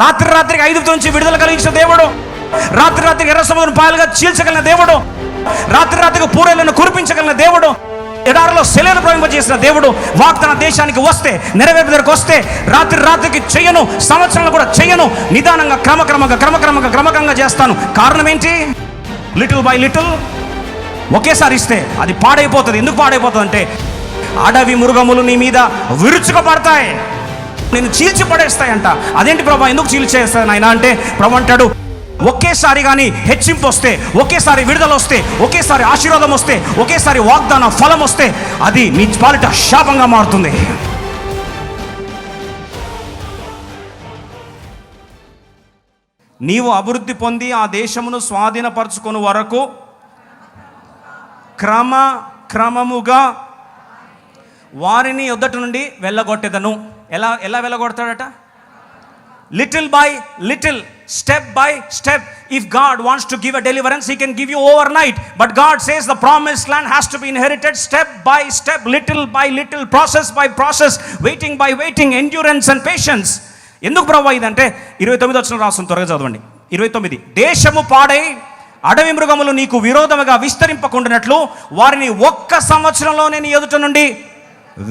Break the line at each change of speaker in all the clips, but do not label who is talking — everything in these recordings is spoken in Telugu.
రాత్రికి ఐగుప్తు నుంచి విడుదల కలిగించిన దేవుడు, రాత్రికి ఎర్ర సముద్రం పాయలుగా చీల్చగలిగిన దేవుడు, రాత్రికి పూరేలను కురిపించగలిగిన దేవుడు, ఎడారిలో సెలవును ప్రవహింపజేసిన దేవుడు వాగ్దాన దేశానికి వస్తే, నెరవేర్పు దగ్గరకు వస్తే రాత్రికి చెయ్యను, సంవత్సరంలో కూడా చెయ్యను, నిదానంగా క్రమక్రమంగా చేస్తాను. కారణం ఏంటి? లిటిల్ బై లిటిల్ ఒకేసారి ఇస్తే అది పాడైపోతుంది. ఎందుకు పాడైపోతుంది అంటే అడవి మృగములు నీ మీద విరుచుకుపడతాయి, నేను చీల్చి పడేస్తాయంట. అదేంటి ప్రభా, ఎందుకు చీల్చేస్తాను ఆయన అంటే ప్రభు అంటాడు, ఒకేసారి కానీ హెచ్చింపు వస్తే, ఒకేసారి విడుదల వస్తే, ఒకేసారి ఆశీర్వాదం వస్తే, ఒకేసారి వాగ్దాన ఫలం వస్తే అది నీ పాలిట శాపంగా మారుతుంది. నీవు అభివృద్ధి పొంది ఆ దేశమును స్వాధీనపరచుకుని వరకు క్రమముగా వారిని ఎదుట నుండి వెళ్ళగొట్టేదను. ఎలా వెళ్ళగొడతాడట? Little by little, step by step. If God wants to give a deliverance, He can give you overnight. But God says the promised land has to be inherited step by step, little by little, process by process, waiting by waiting, endurance and patience. ఎందుకు ప్రభు ఇదంటే 29 వచనం రాస్తుంది, త్వరగా చదవండి. 29, దేశము పాడై అడవి మృగములు నీకు విరోధముగా విస్తరింపకుండానట్లు వారిని ఒక్క సంవత్సరంలో నేను ఎదుట నుండి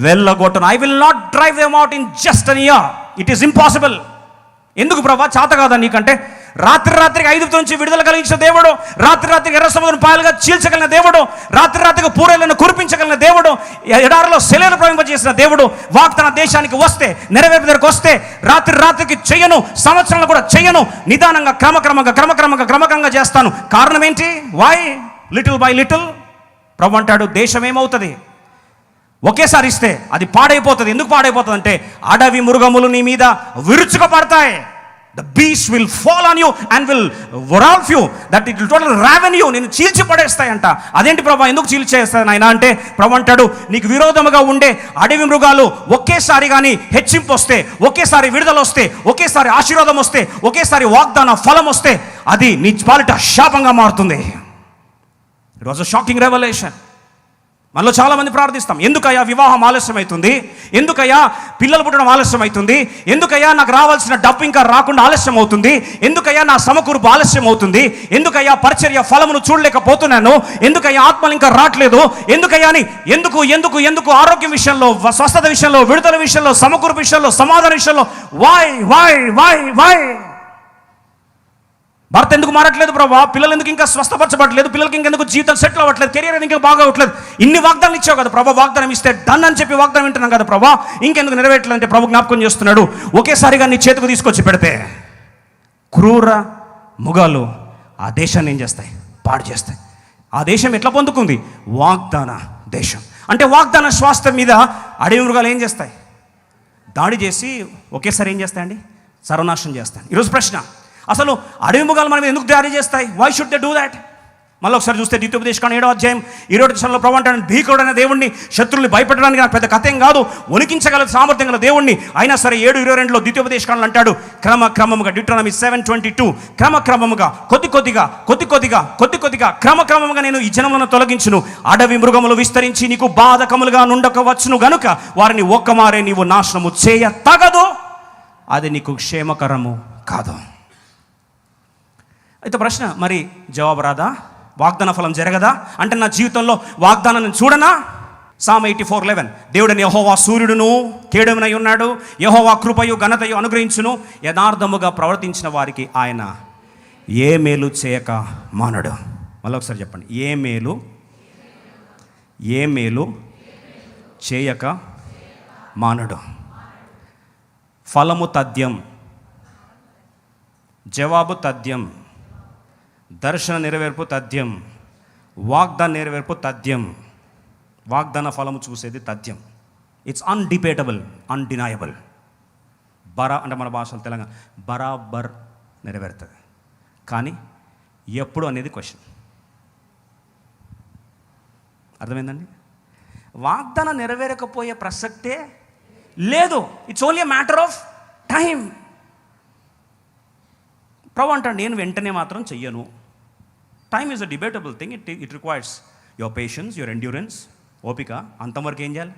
వెళ్ళగొట్టను. I will not drive them out in just an year. It is impossible. ఎందుకు ప్రభా, చేత కాదా నీకంటే? రాత్రికి ఐగుప్తు నుంచి విడుదల కలిగించిన దేవుడు, రాత్రికి ఎర్ర సముద్రం పాయలుగా చీల్చగలిగిన దేవుడు, రాత్రికి పూరేలను కురిపించగలిగిన దేవుడు, ఎడారిలో సెలవును ప్రవహింపజేసిన దేవుడు వాగ్దాన దేశానికి వస్తే, నెరవేర్పు దగ్గరకు వస్తే రాత్రికి చెయ్యను, సంవత్సరంలో కూడా చెయ్యను, నిదానంగా క్రమక్రమంగా చేస్తాను. కారణం ఏంటి? వై? Little by little. ప్రభు అంటాడు, దేశం ఏమవుతుంది? ఒకేసారి ఇస్తే అది పాడైపోతుంది. ఎందుకు పాడైపోతుంది అంటే అడవి మృగములు నీ మీద విరుచుకుపడతాయి. The beast will fall on you and will engulf you, that it will totally raven you. నేను చీల్చి పడేస్తాయంట. అదేంటి ప్రభా, ఎందుకు చీల్చేస్తాను ఆయన అంటే ప్రభు అంటాడు, నీకు విరోధముగా ఉండే అడవి మృగాలు ఒకేసారి కానీ హెచ్చింపు వస్తే, ఒకేసారి విడుదల వస్తే, ఒకేసారి ఆశీర్వాదం వస్తే, ఒకేసారి వాగ్దాన ఫలం వస్తే అది నీ పాలిట శాపంగా మారుతుంది. It was a shocking revolution. మనలో చాలామంది ప్రార్థిస్తాం, ఎందుకయ్యా వివాహం ఆలస్యం అవుతుంది, ఎందుకయ్యా పిల్లలు పుట్టడం ఆలస్యం అవుతుంది, ఎందుకయ్యా నాకు రావాల్సిన డబ్బు ఇంకా రాకుండా ఆలస్యం అవుతుంది, ఎందుకయ్యా నా సమకూర్పు ఆలస్యం అవుతుంది, ఎందుకయ్యా పరిచర్య ఫలమును చూడలేకపోతున్నాను, ఎందుకయ్యా ఆత్మలు ఇంకా రావట్లేదు, ఎందుకయ్యా అని ఎందుకు ఆరోగ్యం విషయంలో, స్వస్థత విషయంలో, విడుదల విషయంలో, సమకూర్పు విషయంలో, సమాధాన విషయంలో వై భర్త ఎందుకు మారట్లేదు ప్రభా, పిల్లలు ఎందుకు ఇంకా స్వస్థపరచబడలేదు, పిల్లలకి ఇంకెందుకు జీవితం సెటిల్ అవ్వట్లేదు, కెరీర్ ఇంకా బాగా అవ్వట్లేదు, ఇన్ని వాగ్దానాలు ఇచ్చావు కదా ప్రభా, వాగ్దానం ఇస్తే డన్ అని చెప్పి వాగ్దానం వింటున్నాం కదా ప్రభా, ఇంకెందుకు నెరవేర్చలేదు అంటే ప్రభు జ్ఞాపకం చేస్తున్నాడు, ఒకేసారిగా నీ చేతికి తీసుకొచ్చి పెడితే క్రూర మృగాలు ఆ దేశాన్ని ఏం చేస్తాయి? పాడు చేస్తాయి. ఆ దేశం ఎట్లా పొందుకుంది? వాగ్దాన దేశం. అంటే వాగ్దాన స్వాస్థ్యం మీద అడవి మృగాలు ఏం చేస్తాయి? దాడి చేసి ఒకేసారి ఏం చేస్తాయండి? సర్వనాశనం చేస్తాయి. ఈరోజు ప్రశ్న, అసలు అడవి మృగాలు మనం ఎందుకు దాడి చేస్తాయి? Why should they do that? మళ్ళీ ఒకసారి చూస్తే ద్వితీయోపదేశకాండం 7వ అధ్యాయం 20 ప్రభు అంటాడు, భీకరుడైన దేవుణ్ణి, శత్రువుల్ని భయపెట్టడానికి నాకు పెద్ద కథ ఏం కాదు, వణికించగల సామర్థ్యం గల దేవుణ్ణి, అయినా సరే 7:22 ద్వితీయోపదేశకాండంలో అంటాడు, క్రమక్రమముగా Deuteronomy 7:22 క్రమక్రమముగా కొద్ది కొద్దిగా క్రమక్రమముగా నేను ఈ జనములను తొలగించును, అడవి మృగములు విస్తరించి నీకు బాధకములుగా నుండకవచ్చును గనుక వారిని ఒక్కమారే నీవు నాశనము చేయ తగదు, అది నీకు క్షేమకరము కాదు. అయితే ప్రశ్న, మరి జవాబు రాదా? వాగ్దాన ఫలం జరగదా? అంటే నా జీవితంలో వాగ్దానాన్ని చూడనా? Psalm 84:11 దేవుడని యెహోవా సూర్యుడును కేడమునై ఉన్నాడు, యెహోవా కృపయు ఘనతయు అనుగ్రహించును, యథార్థముగా ప్రవర్తించిన వారికి ఆయన ఏ మేలు చేయక మానడు. మళ్ళీ ఒకసారి చెప్పండి, ఏ మేలు చేయక మానడు. ఫలము తథ్యం, జవాబు తథ్యం, దర్శన నెరవేర్పు తథ్యం, వాగ్దాన నెరవేర్పు తథ్యం, వాగ్దాన ఫలము చూసేది తథ్యం. It's undebatable, undeniable. అంటే మన భాషలో తెలంగాణ బరాబర్ నెరవేరుతుంది. కానీ ఎప్పుడు అనేది క్వశ్చన్. అర్థమైందండి? వాగ్దానం నెరవేరకపోయే ప్రసక్తే లేదు. It's only matter of time. ప్రభు అంటాడు, నేను వెంటనే మాత్రం చెయ్యను. Time is a debatable thing. It requires your patience, your endurance, ఓపిక. అంతవరకు ఏం చేయాలి?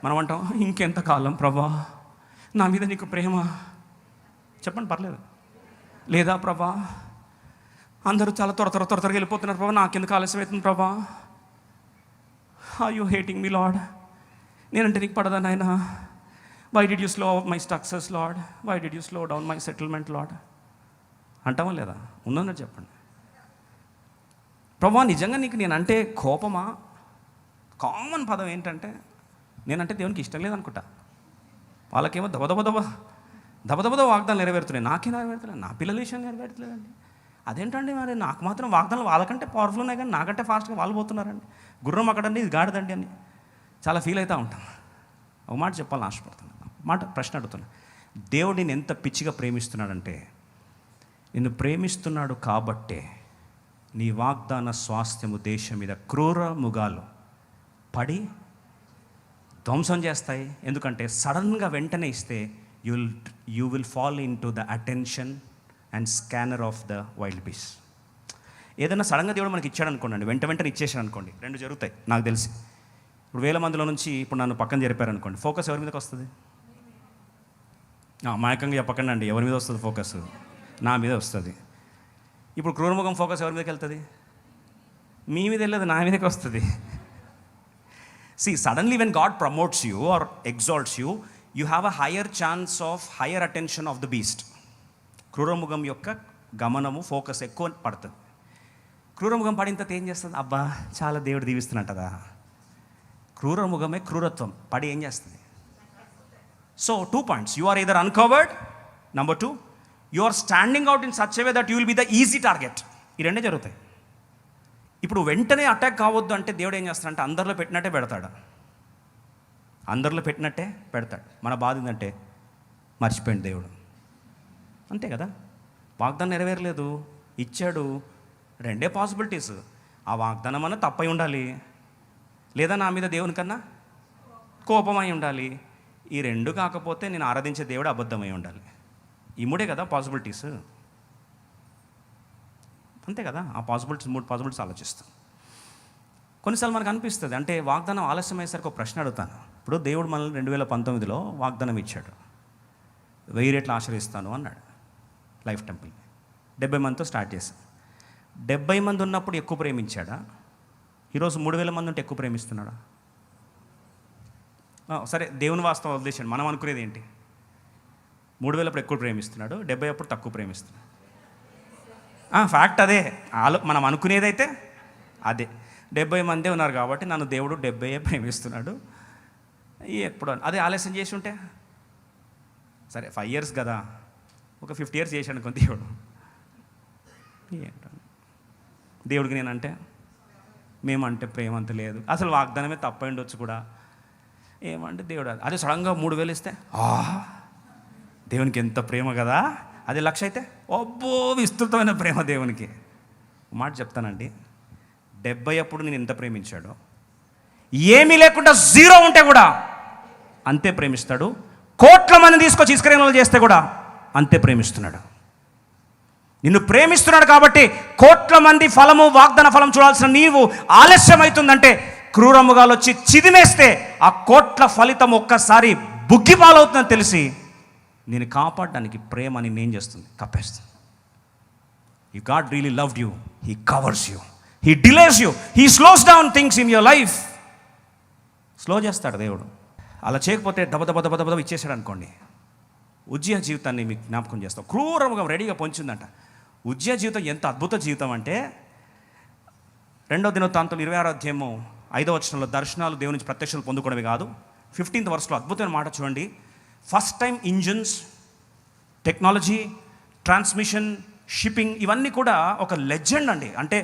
మనం అంటాం, ఇంకెంతకాలం ప్రభా, నా మీద నీకు ప్రేమ, చెప్పండి, పర్లేదు. లేదా ప్రభా అందరూ చాలా త్వరగా వెళ్ళిపోతున్నారు ప్రభా, నాకెందుకు ఆలస్యం అవుతుంది ప్రభా? Are you hating me lord? నేనంటే నీకు పడదా నాయనా? Why did you slow my success lord? Why did you slow down my settlement lord? అంటామా లేదా? ఉందన్నట్టు చెప్పండి. ప్రభా నిజంగా నీకు నేనంటే కోపమా? కామన్ పదం ఏంటంటే నేనంటే దేవునికి ఇష్టం లేదనుకుంటా. వాళ్ళకేమో దబదబ వాగ్దానాలు నెరవేరుతున్నాయి, నాకే నెరవేరుతున్నాయి, నా పిల్లల విషయం నెరవేరుతలేదండి. అదేంటండి మరి నాకు మాత్రం వాగ్దానాలు వాళ్ళకంటే పవర్ఫుల్ ఉన్నాయి కానీ నాకంటే ఫాస్ట్గా వాళ్ళు పోతున్నారండి. గుర్రం అక్కడండి, ఇది గాడిదండి అని చాలా ఫీల్ అవుతూ ఉంటాం. ఒక మాట చెప్పాలని ఆశపడుతున్నాను, ప్రశ్న అడుగుతున్నాను. దేవుడు నేను ఎంత పిచ్చిగా ప్రేమిస్తున్నాడంటే, నిన్ను ప్రేమిస్తున్నాడు కాబట్టే నీ వాగ్దాన స్వాస్థ్యము దేశం మీద క్రూర మృగాలు పడి ధ్వంసం చేస్తాయి. ఎందుకంటే సడన్గా వెంటనే ఇస్తే you will fall in to the attention and scanner of the wild బీస్. ఏదైనా సడన్గా దేవుడు మనకి ఇచ్చాడు అనుకోండి, వెంటనే ఇచ్చేసాడు అనుకోండి, రెండు జరుగుతాయి నాకు తెలిసి. ఇప్పుడు 1000 మందిలో నుంచి ఇప్పుడు నన్ను పక్కన జరిపారనుకోండి, ఫోకస్ ఎవరి మీదకి వస్తుంది? మాయకంగా చెప్పకండి అండి, ఎవరి మీద వస్తుంది ఫోకస్? నా మీద వస్తుంది. ఇప్పుడు క్రూరముఖం ఫోకస్ ఎవరి మీదకి వెళ్తుంది? మీ మీద వెళ్ళదు, నా మీదకి వస్తుంది. See, suddenly when God promotes you or exalts you, you have a higher chance of higher attention of the beast. క్రూరముఖం యొక్క గమనము ఫోకస్ ఎక్కువ పడుతుంది. క్రూరముఖం పడిన తర్వాత ఏం చేస్తుంది? అబ్బా చాలా దేవుడు దీవిస్తున్నట్టదా? క్రూరముఖమే క్రూరత్వం పడి ఏం చేస్తుంది? So 2 points, you are either uncovered, number 2, you are standing out in such a way that you will be the easy target. ఈ రెండే జరుగుతాయి. ఇప్పుడు వెంటనే అటాక్ కావద్దు అంటే దేవుడు ఏం చేస్తాడంటే అందరిలో పెట్టినట్టే పెడతాడు. మన బాధ ఏంటంటే మర్చిపోయింది దేవుడు, అంతే కదా. వాగ్దానం నెరవేరలేదు, ఇచ్చాడు, రెండే పాసిబిలిటీస్. ఆ వాగ్దానం అన్న తప్పై ఉండాలి, లేదా నా మీద దేవుని కన్నా కోపమై ఉండాలి. ఈ రెండు కాకపోతే నేను ఆరాధించే దేవుడు అబద్ధమై ఉండాలి. ఈ మూడే కదా పాసిబిలిటీస్, అంతే కదా. ఆ పాసిబిలిటీస్, 3 పాసిబిలిటీస్ ఆలోచిస్తాం. కొన్నిసార్లు మనకు అనిపిస్తుంది, అంటే వాగ్దానం ఆలస్యం అయ్యేసరికి ఒక ప్రశ్న అడుగుతాను. ఇప్పుడు దేవుడు మనల్ని 2019లో వాగ్దానం ఇచ్చాడు, 1000 రెట్లు ఆశ్రయిస్తాను అన్నాడు లైఫ్ టెంపుల్. 70 మందితో స్టార్ట్ చేశాం. 70 మంది ఉన్నప్పుడు ఎక్కువ ప్రేమించాడా? ఈరోజు 3000 మంది ఉంటే ఎక్కువ ప్రేమిస్తున్నాడా? సరే దేవుని వాస్తవం వదిలేసాడు, మనం అనుకునేది ఏంటి? 3000 అప్పుడు ఎక్కువ ప్రేమిస్తున్నాడు, 70 అప్పుడు తక్కువ ప్రేమిస్తున్నాడు. ఫ్యాక్ట్ అదే, మనం అనుకునేదైతే అదే. 70 మందే ఉన్నారు కాబట్టి నన్ను దేవుడు 70 ప్రేమిస్తున్నాడు. ఎప్పుడు అదే ఆలస్యం చేసి ఉంటే సరే 5 years కదా, ఒక 50 years చేశాడు అనుకో దేవుడు. ఏంటంటే దేవుడికి నేనంటే మేమంటే ప్రేమ అంత లేదు, అసలు వాగ్దానమే తప్పై ఉండొచ్చు కూడా. ఏమంటే దేవుడు అదే సడన్గా 3000 ఇస్తే దేవునికి ఎంత ప్రేమ కదా. అది 1,00,000 అయితే అబ్బో విస్తృతమైన ప్రేమ దేవునికి. మాట చెప్తానండి, 70 అప్పుడు నేను ఎంత ప్రేమించాడో, ఏమీ లేకుండా 0 ఉంటే కూడా అంతే ప్రేమిస్తాడు. కోట్ల మంది తీసుకొచ్చి ఇస్కరేణులు చేస్తే కూడా అంతే ప్రేమిస్తున్నాడు. నిన్ను ప్రేమిస్తున్నాడు కాబట్టి కోట్ల మంది ఫలము, వాగ్దాన ఫలం చూడాల్సిన నీవు ఆలస్యం అవుతుందంటే, క్రూరముగాలు వచ్చి చిదిమేస్తే ఆ కోట్ల ఫలితం ఒక్కసారి బుగ్గిపాలవుతుందని తెలిసి నేను కాపాడడానికి ప్రేమ నిన్నేం చేస్తుంది? కప్పేస్తుంది. You God really loved you, he covers you, he delays you, he slows down things in your life. Slow చేస్తాడు దేవుడు. అలా చేయకపోతే దబదబ ఇచ్చేసాడు అనుకోండి. ఉజ్జయ జీవితాన్ని మీకు జ్ఞాపకం చేస్తాం. క్రూరముగా రెడీగా పొంచిందంట. ఉజ్జయ జీవితం ఎంత అద్భుత జీవితం అంటే, 2వ దినవృత్తాంతం 26వ అధ్యాయము 5వ వచనంలో దర్శనాలు దేవుని నుంచి ప్రత్యక్షలు పొందుకోవడమే కాదు, 15th verseలో అద్భుతమైన మాట చూడండి. First time engines, technology, transmission, shipping ఇవన్నీ కూడా ఒక లెజెండ్ అండి. అంటే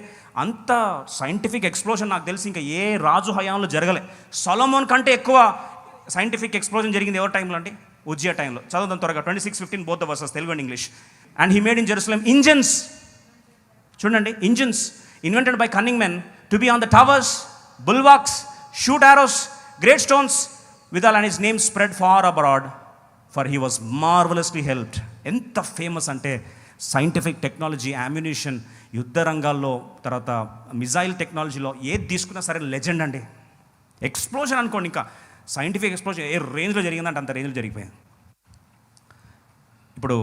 అంత సైంటిఫిక్ ఎక్స్ప్లోజన్ నాకు తెలిసి ఇంకా ఏ రాజు హయాంలో జరగలే. సొలొమోన్ కంటే ఎక్కువ సైంటిఫిక్ ఎక్స్ప్లోజన్ జరిగింది ఎవరి టైంలో అండి? ఉజ్జయ టైంలో. చదువుదాం త్వరగా, 26-15 both the verses, Telugu and English. And he made in Jerusalem engines, చూడండి, engines invented by cunning men to be on the towers, bulwarks, shoot arrows, great stones withal, and his name spread far abroad, for he was marvelously helped. ఎంత ఫేమస్ అంటే సైంటిఫిక్ టెక్నాలజీ, అమ్యునిషన్, యుద్ధ రంగాల్లో, తర్వాత మిజైల్ టెక్నాలజీలో ఏది తీసుకున్నా సరే లెజెండ్ అండి. ఎక్స్ప్లోజన్ అనుకోండి, ఇంకా సైంటిఫిక్ ఎక్స్ప్లోజన్ ఏ రేంజ్లో జరిగిందంటే అంత రేంజ్లో జరిగిపోయింది. ఇప్పుడు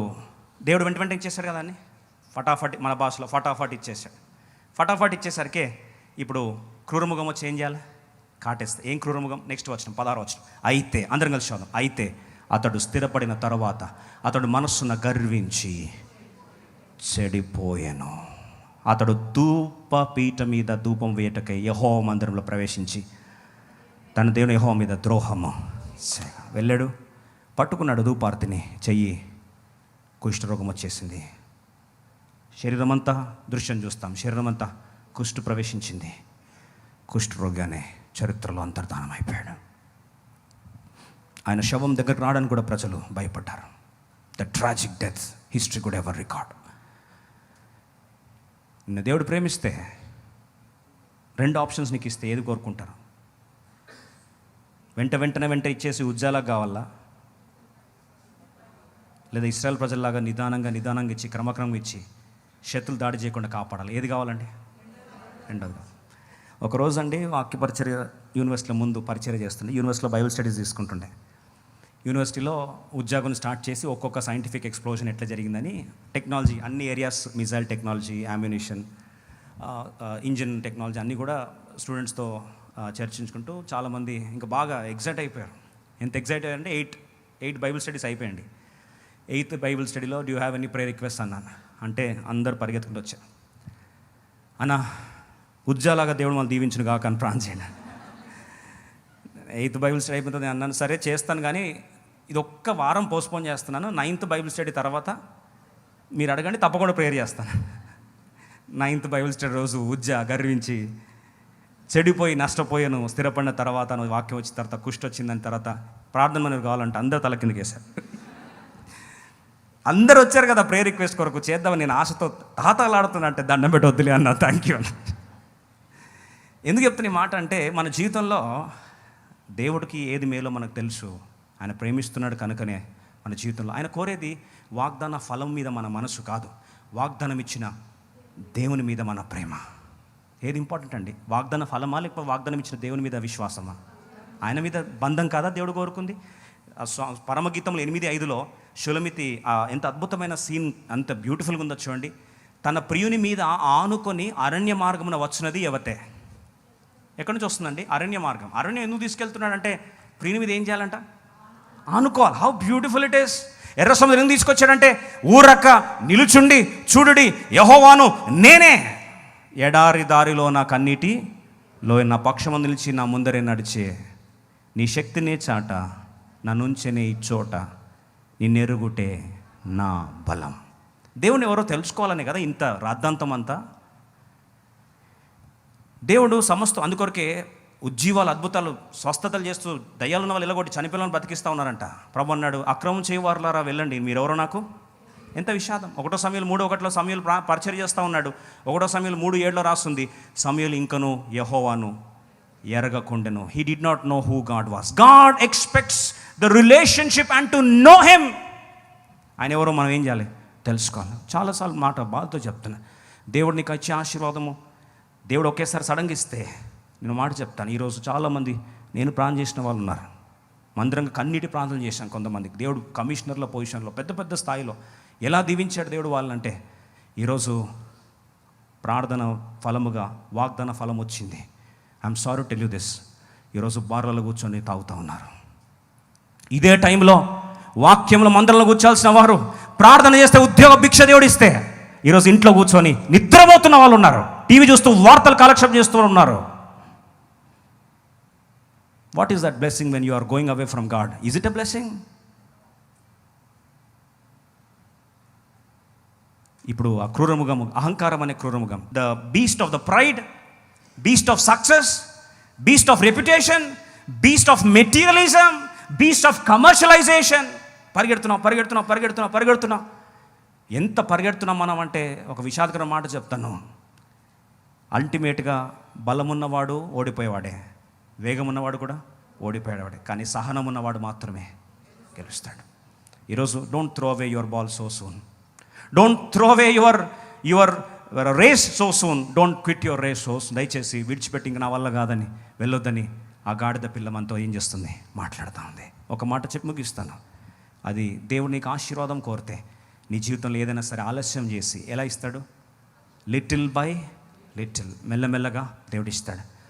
దేవుడు వెంట వెంటనే ఇచ్చేశాడు కదా అని, ఫటాఫట్, మన భాషలో ఫటాఫట్ ఇచ్చేసాడు. ఫటాఫట్ ఇచ్చేసరికి ఇప్పుడు క్రూరముఖం వచ్చి ఏం చేయాలి? కాటేస్తే. ఏం క్రూరముఖం? నెక్స్ట్ వచనం, 16వ వచనం. అయితే, అందరం కలిసి చదుదాం. అయితే అతడు స్థిరపడిన తరువాత అతడు మనస్సున గర్వించి చెడిపోయాను. అతడు ధూపపీఠ మీద ధూపం వేయటకై యెహోవా మందిరంలో ప్రవేశించి తన దేవుని యెహోవా మీద ద్రోహము వెళ్ళాడు. పట్టుకున్నాడు ధూపార్తిని, చెయ్యి కుష్ఠరోగం వచ్చేసింది. శరీరం అంతా, దృశ్యం చూస్తాం, శరీరం అంతా కుష్ఠు ప్రవేశించింది. కుష్ఠరోగానే చరిత్రలో అంతర్ధానం అయిపోయాడు. ఆయన శవం దగ్గరకు రావడానికి కూడా ప్రజలు భయపడ్డారు. The tragic death history could ever record. నిన్ను దేవుడు ప్రేమిస్తే 2 ఆప్షన్స్ నీకు ఇస్తే ఏది కోరుకుంటారు? వెంట ఇచ్చేసి ఉజ్జాలకు కావాలా, లేదా ఇశ్రాయేల్ ప్రజల్లాగా నిదానంగా ఇచ్చి క్రమక్రమంగా ఇచ్చి శత్రులు దాడి చేయకుండా కాపాడాలి? ఏది కావాలండి? రెండోది. ఒకరోజు అండి వాక్య పరిచర్య యూనివర్సిటీలో ముందు పరిచర్య చేస్తుండే, యూనివర్సిటీలో బైబిల్ స్టడీస్ తీసుకుంటుండే. యూనివర్సిటీలో ఉద్యోగం స్టార్ట్ చేసి ఒక్కొక్క సైంటిఫిక్ ఎక్స్ప్లోజన్ ఎట్లా జరిగిందని, టెక్నాలజీ అన్ని areas, missile technology, ammunition, engine technology అన్నీ కూడా స్టూడెంట్స్తో చర్చించుకుంటూ చాలామంది ఇంకా బాగా ఎగ్జైట్ అయిపోయారు. ఎంత ఎగ్జైట్ అయ్యారంటే 8 బైబిల్ స్టడీస్ అయిపోయండి. 8th బైబిల్ స్టడీలో do have any prayer request అన్నాను. అంటే అందరు పరిగెత్తుకుంటూ వచ్చారు. అన్న ఉజ్జాలాగా దేవుడు మనం దీవించును కాక అని ప్రార్థన చేయండి. 8th బైబిల్ స్టడీ అయిపోతుంది అన్నాను. సరే చేస్తాను, కానీ ఇది ఒక్క వారం పోస్ట్పోన్ చేస్తున్నాను. 9th బైబిల్ స్టడీ తర్వాత మీరు అడగండి, తప్పకుండా ప్రేయర్ చేస్తాను. 9th బైబిల్ స్టడీ రోజు గర్వించి చెడిపోయి నష్టపోయాను, స్థిరపడిన తర్వాత వాక్యం వచ్చిన తర్వాత కుష్టి వచ్చిందని తర్వాత ప్రార్థన మనకు కావాలంటే అందరూ తల కిందకి వేశారు. అందరు వచ్చారు కదా ప్రేయర్ రిక్వెస్ట్ కొరకు చేద్దామని. నేను ఆశతో తాతలాడుతున్నా అంటే దండం పెట్టి వద్దులే అన్నా, థ్యాంక్ యూ అన్న. ఎందుకు చెప్తున్న ఈ మాట అంటే, మన జీవితంలో దేవుడికి ఏది మేలో మనకు తెలుసు. ఆయన ప్రేమిస్తున్నాడు కనుకనే మన జీవితంలో ఆయన కోరేది వాగ్దాన ఫలం మీద మన మనసు కాదు, వాగ్దానం ఇచ్చిన దేవుని మీద మన ప్రేమ. ఏది ఇంపార్టెంట్ అండి? వాగ్దాన ఫలమా, లేకపోతే వాగ్దానం ఇచ్చిన దేవుని మీద విశ్వాసమా? ఆయన మీద బంధం కాదా దేవుడు కోరుకుంది? పరమగీతంలో 8:5లో షులమితి ఎంత అద్భుతమైన సీన్, అంత బ్యూటిఫుల్గా ఉందో చూడండి. తన ప్రియుని మీద ఆనుకొని అరణ్య మార్గమున వచ్చినది ఎవతే. ఎక్కడి నుంచి వస్తుందండి? అరణ్య మార్గం. అరణ్యం ఎందుకు తీసుకెళ్తున్నాడంటే ప్రియుని మీద ఏం చేయాలంట? ఆనుకోవాలి. How beautiful it is. ఎర్ర సముద్రం ఎందుకు తీసుకొచ్చాడంటే ఊరక నిలుచుండి చూడుడి యెహోవాను నేనే, ఎడారి దారిలో నా కన్నీటిలో నా పక్షము నిలిచి నా ముందరే నడిచే, నీ శక్తినే చాట నన్నుంచనే ఇచ్చోట, నిన్నెరుగుటే నా బలం. దేవుని ఎవరో తెలుసుకోవాలని కదా ఇంత రాద్ధాంతం అంతా. దేవుడు సమస్తం అందుకొరకే ఉజ్జీవాలు, అద్భుతాలు, స్వస్థతలు చేస్తూ దయ్యాలున్న వాళ్ళు ఇలాగొట్టి చనిపోయిన బతికిస్తూ ఉన్నారంట. ప్రభు అన్నాడు, అక్రమం చేయవారులారా వెళ్ళండి, మీరెవరో నాకు. ఎంత విషాదం. 1 సమూయేలు 3:1 సమూయేలు పరిచర్య చేస్తూ ఉన్నాడు. 1 సమూయేలు 3:7 రాస్తుంది, సమూయేలు ఇంకను యెహోవాను ఎరగకుండెను. He did not know who God was. God expects the relationship and to know him. ఆయన ఎవరో మనం ఏం చేయాలి? తెలుసుకోవాలి. చాలాసార్లు మాట బాధతో చెప్తున్నా, దేవుడు నీకు వచ్చే ఆశీర్వాదము దేవుడు ఒకేసారి సడన్గా ఇస్తే నేను మాట చెప్తాను. ఈరోజు చాలామంది నేను ప్రార్థన చేసిన వాళ్ళు ఉన్నారు. మందిరంగా కన్నీటి ప్రార్థన చేశాను కొంతమందికి. దేవుడు కమిషనర్ల పొజిషన్లో పెద్ద పెద్ద స్థాయిలో ఎలా దీవించాడు దేవుడు వాళ్ళంటే, ఈరోజు ప్రార్థన ఫలముగా వాగ్దాన ఫలం వచ్చింది. I'm sorry to tell you this. ఈరోజు బార్లలో కూర్చొని తాగుతూ ఉన్నారు. ఇదే టైంలో వాక్యంలో మందిరంలో కూర్చోాల్సిన వారు ప్రార్థన చేస్తే ఉద్యోగ భిక్ష దేవుడు ఇస్తే ఈరోజు ఇంట్లో కూర్చొని నిద్రపోతున్న వాళ్ళు ఉన్నారు. టీవీ చూస్తూ వార్తలు కాలక్షేపం చేస్తూ ఉన్నారు. What is that blessing when you are going away from God? Is it a blessing? ఇప్పుడు ఆ క్రూరముఖం, అహంకారం అనే క్రూరముఖం, the beast of the pride, beast of success, beast of reputation, beast of materialism, beast of commercialization. పరిగెడుతున్నాం. ఎంత పరిగెడుతున్నాం మనం అంటే, ఒక విషాదకర మాట చెప్తాను. అల్టిమేట్గా బలమున్నవాడు ఓడిపోయేవాడే, వేగం ఉన్నవాడు కూడా ఓడిపోయేవాడే, కానీ సహనం ఉన్నవాడు మాత్రమే గెలుస్తాడు. ఈరోజు don't throw away your ball so soon. Don't throw away your race so soon. Don't quit your race so. దయచేసి విడిచిపెట్టి ఇంక నా వల్ల కాదని వెళ్ళొద్దని ఆ గాడిద పిల్ల మనతో ఏం చేస్తుంది? మాట్లాడుతూ ఉంది. ఒక మాట చెప్పి ముగిస్తాను. అది దేవుడు నీకు ఆశీర్వాదం కోరితే నీ జీవితంలో ఏదైనా సరే ఆలస్యం చేసి ఎలా ఇస్తాడు? లిటిల్ బై లిటిల్, మెల్లమెల్లగా దేవుడు ఇస్తాడు.